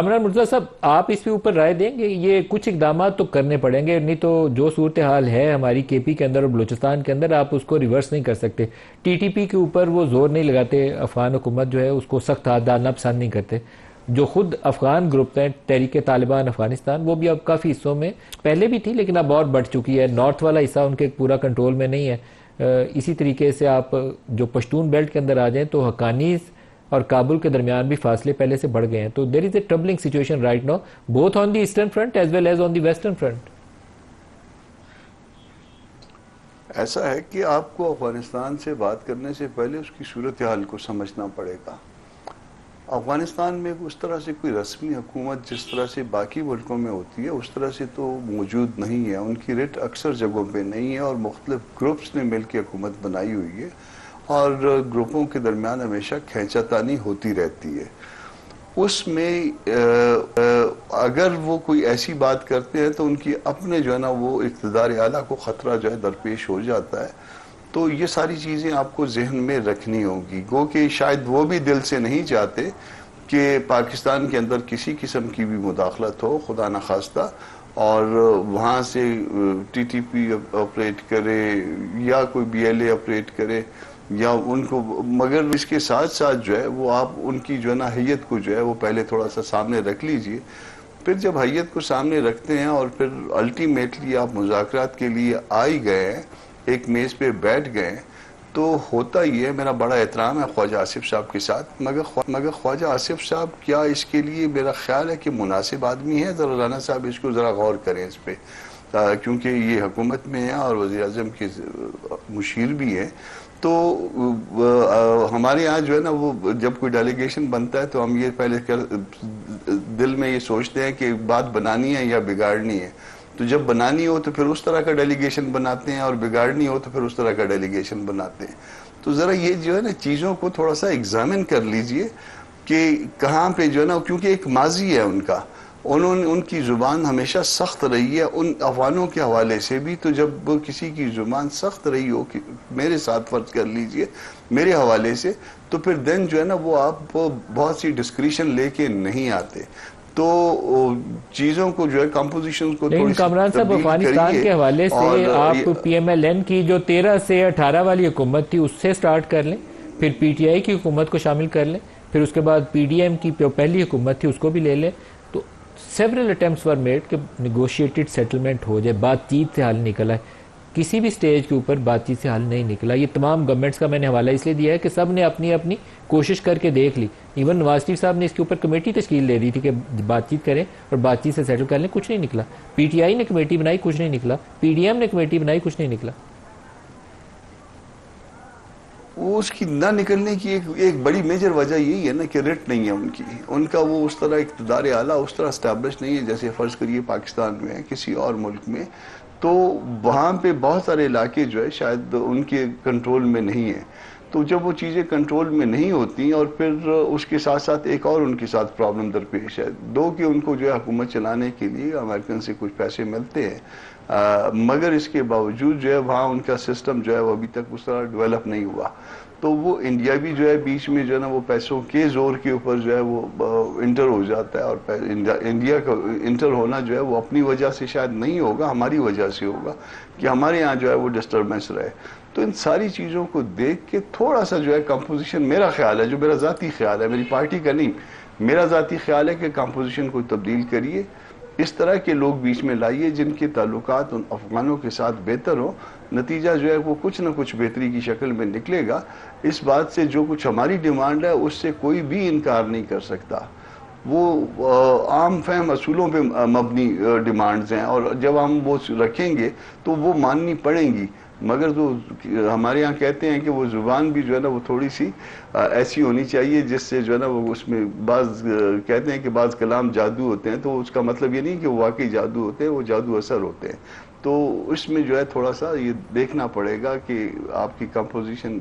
عمران مرتضیٰ صاحب، آپ اس کے اوپر رائے دیں گے؟ یہ کچھ اقدامات تو کرنے پڑیں گے، نہیں تو جو صورتحال ہے ہماری کے پی کے اندر اور بلوچستان کے اندر، آپ اس کو ریورس نہیں کر سکتے۔ ٹی ٹی پی کے اوپر وہ زور نہیں لگاتے، افغان حکومت جو ہے اس کو سخت ہاتھ ڈالنا پسند نہیں کرتے۔ جو خود افغان گروپ ہیں، تحریک طالبان افغانستان، وہ بھی اب کافی حصوں میں، پہلے بھی تھی لیکن اب اور بڑھ چکی ہے، نارتھ والا حصہ ان کے پورا کنٹرول میں نہیں ہے۔ اسی طریقے سے آپ جو پشتون بیلٹ کے اندر آ جائیں تو حقانیز اور کابل کے درمیان بھی فاصلے پہلے سے بڑھ گئے ہیں۔ تو there is a troubling situation right now, both on the eastern front as well as on the western front. ایسا ہے کہ آپ کو افغانستان سے بات کرنے سے پہلے اس کی صورتحال کو سمجھنا پڑے گا۔ افغانستان میں اس طرح سے کوئی رسمی حکومت جس طرح سے باقی ملکوں میں ہوتی ہے اس طرح سے تو موجود نہیں ہے، ان کی ریٹ اکثر جگہوں پہ نہیں ہے، اور مختلف گروپس نے مل کے حکومت بنائی ہوئی ہے، اور گروپوں کے درمیان ہمیشہ کھینچا تانی ہوتی رہتی ہے۔ اس میں اگر وہ کوئی ایسی بات کرتے ہیں تو ان کی اپنے جو ہے نا وہ اقتدار اعلیٰ کو خطرہ جو ہے درپیش ہو جاتا ہے۔ تو یہ ساری چیزیں آپ کو ذہن میں رکھنی ہوگی، گو کہ شاید وہ بھی دل سے نہیں چاہتے کہ پاکستان کے اندر کسی قسم کی بھی مداخلت ہو، خدا نخواستہ، اور وہاں سے ٹی ٹی پی آپریٹ کرے یا کوئی بی ایل اے آپریٹ کرے یا ان کو، مگر اس کے ساتھ ساتھ جو ہے وہ آپ ان کی جو ہے نا حیت کو جو ہے وہ پہلے تھوڑا سا سامنے رکھ لیجئے۔ پھر جب حیت کو سامنے رکھتے ہیں اور پھر الٹیمیٹلی آپ مذاکرات کے لیے آئی گئے ہیں، ایک میز پہ بیٹھ گئے، تو ہوتا یہ ہے، میرا بڑا احترام ہے خواجہ آصف صاحب کے ساتھ، مگر خواجہ آصف صاحب کیا اس کے لیے میرا خیال ہے کہ مناسب آدمی ہے؟ ذرا رانا صاحب اس کو ذرا غور کریں اس پہ، کیونکہ یہ حکومت میں ہے اور وزیر اعظم کے مشیر بھی ہیں۔ تو ہمارے یہاں جو ہے نا وہ جب کوئی ڈیلیگیشن بنتا ہے تو ہم یہ پہلے دل میں یہ سوچتے ہیں کہ بات بنانی ہے یا بگاڑنی ہے۔ تو جب بنانی ہو تو پھر اس طرح کا ڈیلیگیشن بناتے ہیں، اور بگاڑنی ہو تو پھر اس طرح کا ڈیلیگیشن بناتے ہیں۔ تو ذرا یہ جو ہے نا چیزوں کو تھوڑا سا ایگزامن کر لیجئے کہ کہاں پہ جو ہے نا، کیونکہ ایک ماضی ہے ان کا، ان کی زبان ہمیشہ سخت رہی ہے ان افغانوں کے حوالے سے بھی۔ تو جب کسی کی زبان سخت رہی ہو، میرے ساتھ فرض کر لیجئے میرے حوالے سے، تو پھر دن جو ہے نا وہ آپ بہت سی ڈسکریشن لے کے نہیں آتے، تو چیزوں کو جو ہے کمپوزیشن کو لیکن تھوڑی سی کامران صاحب، تبدیل افغانستان کریے۔ کے حوالے سے اور آپ پی ایم ایل این کی جو 13 سے 18 والی حکومت تھی اس سے سٹارٹ کر لیں، پھر پی ٹی آئی کی حکومت کو شامل کر لیں، پھر اس کے بعد پی ڈی ایم کی پہلی حکومت تھی اس کو بھی لے لیں، تو سیورل اٹیمپٹس ور میڈ کہ نیگوشیٹڈ سیٹلمنٹ ہو جائے، بات چیت سے حل نکلا ہے۔ کسی بھی سٹیج کے اوپر بات چیت سے حل نہیں نکلا۔ یہ تمام گورنمنٹس کا میں نے حوالہ اس لیے دیا ہے کہ سب نے اپنی اپنی کوشش کر کے دیکھ لی۔ ایون نواز شریف صاحب نے اس کے اوپر کمیٹی تشکیل دے دی تھی کہ بات چیت کریں اور بات چیت سے سیٹل کر لیں، کچھ نہیں نکلا۔ پی ٹی آئی نے کمیٹی بنائی، کچھ نہیں نکلا۔ پی ڈی ایم نے کمیٹی بنائی، کچھ نہیں نکلا۔ وہ اس کی نہ نکلنے کی ایک بڑی میجر وجہ یہی ہے نا کہ ریٹ نہیں ہے ان کا وہ اس طرح اقتدار اعلیٰ اس طرح اسٹیبلش نہیں ہے جیسے فرض کریے پاکستان میں ہے، کسی اور ملک میں۔ تو وہاں پہ بہت سارے علاقے جو ہے شاید ان کے کنٹرول میں نہیں ہیں۔ تو جب وہ چیزیں کنٹرول میں نہیں ہوتی، اور پھر اس کے ساتھ ساتھ ایک اور ان کے ساتھ پرابلم درپیش ہے، دو کہ ان کو جو ہے حکومت چلانے کے لیے امریکن سے کچھ پیسے ملتے ہیں، مگر اس کے باوجود جو ہے وہاں ان کا سسٹم جو ہے وہ ابھی تک اس طرح ڈیولپ نہیں ہوا۔ تو وہ انڈیا بھی جو ہے بیچ میں جو ہے نا وہ پیسوں کے زور کے اوپر جو ہے وہ انٹر ہو جاتا ہے، اور انڈیا کا انٹر ہونا جو ہے وہ اپنی وجہ سے شاید نہیں ہوگا، ہماری وجہ سے ہوگا کہ ہمارے ہاں جو ہے وہ ڈسٹربنس رہے۔ تو ان ساری چیزوں کو دیکھ کے تھوڑا سا جو ہے کمپوزیشن، میرا خیال ہے، جو میرا ذاتی خیال ہے، میری پارٹی کا نہیں، میرا ذاتی خیال ہے کہ کمپوزیشن کو تبدیل کریے، اس طرح کے لوگ بیچ میں لائیے جن کے تعلقات ان افغانوں کے ساتھ بہتر ہو، نتیجہ جو ہے وہ کچھ نہ کچھ بہتری کی شکل میں نکلے گا۔ اس بات سے جو کچھ ہماری ڈیمانڈ ہے اس سے کوئی بھی انکار نہیں کر سکتا، وہ عام فہم اصولوں پہ مبنی ڈیمانڈز ہیں، اور جب ہم وہ رکھیں گے تو وہ ماننی پڑیں گی۔ مگر جو ہمارے یہاں کہتے ہیں کہ وہ زبان بھی جو ہے نا وہ تھوڑی سی ایسی ہونی چاہیے جس سے جو ہے نا وہ اس میں بعض کہتے ہیں کہ بعض کلام جادو ہوتے ہیں، تو اس کا مطلب یہ نہیں کہ وہ واقعی جادو ہوتے ہیں، وہ جادو اثر ہوتے ہیں۔ تو اس میں جو ہے تھوڑا سا یہ دیکھنا پڑے گا کہ آپ کی کمپوزیشن